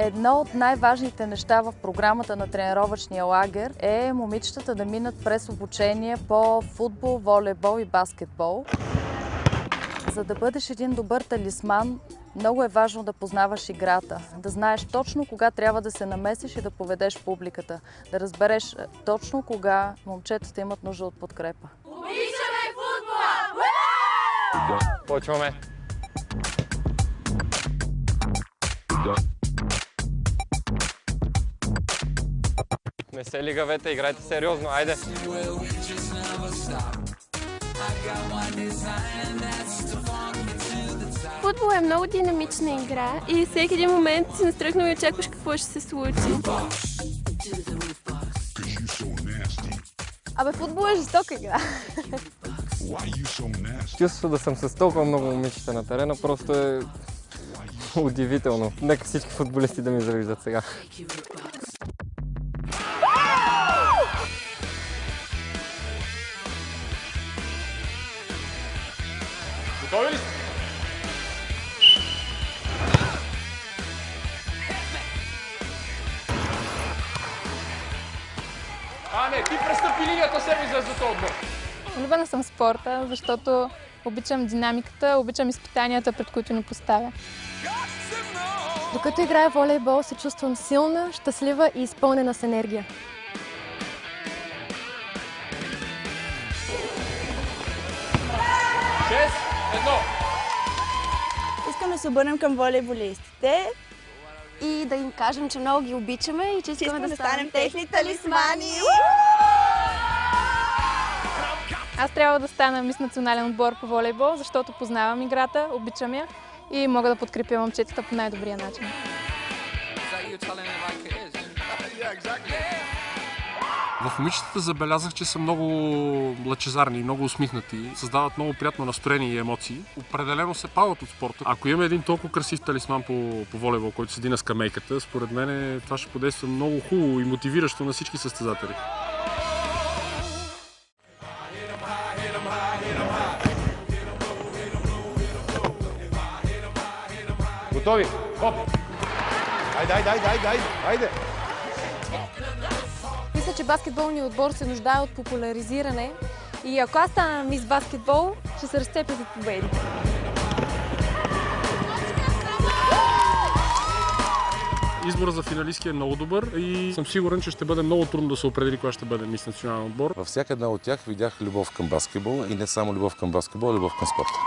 Едно от най-важните неща в програмата на тренировъчния лагер е момичетата да минат през обучение по футбол, волейбол и баскетбол. За да бъдеш един добър талисман, много е важно да познаваш играта, да знаеш точно кога трябва да се намесиш и да поведеш публиката, да разбереш точно кога момчетата имат нужда от подкрепа. Обичаме футбола! Почваме! Не се лигавете, играйте сериозно, айде! Футбол е много динамична игра и всеки един момент си настръхнал и очакваш какво ще се случи. Абе, футбол е жестока игра. Чувството да съм с толкова много момичета на терена просто е удивително. Нека всички футболисти да ми завиждат сега. Готови ли сте? Не, ти престъпи линията себе излез за този отбор. Влюбена съм в спорта, защото обичам динамиката, обичам изпитанията, пред които ни поставя. Докато играя волейбол, се чувствам силна, щастлива и изпълнена с енергия. Искам да се обърнем към волейболистите И да им кажем, че много ги обичаме и че искаме да станем техни талисмани. Аз трябва да стана мис национален отбор по волейбол, защото познавам играта, обичам я и мога да подкрепя момчетата по най-добрия начин. В момичетата забелязах, че са много лъчезарни, много усмихнати, създават много приятно настроение и емоции. Определено се палят от спорта. Ако имаме един толкова красив талисман по волейбол, който седи на скамейката, според мен това ще подейства много хубаво и мотивиращо на всички състезатели. Готови? Хоп! Айде! Мисля, че баскетболният отбор се нуждае от популяризиране и ако аз стана мис баскетбол, ще се разцепя за победи. Изборът за финалистки е много добър и съм сигурен, че ще бъде много трудно да се определи кога ще бъде мис национален отбор. Във всяка една от тях видях любов към баскетбол и не само любов към баскетбол, а любов към спорта.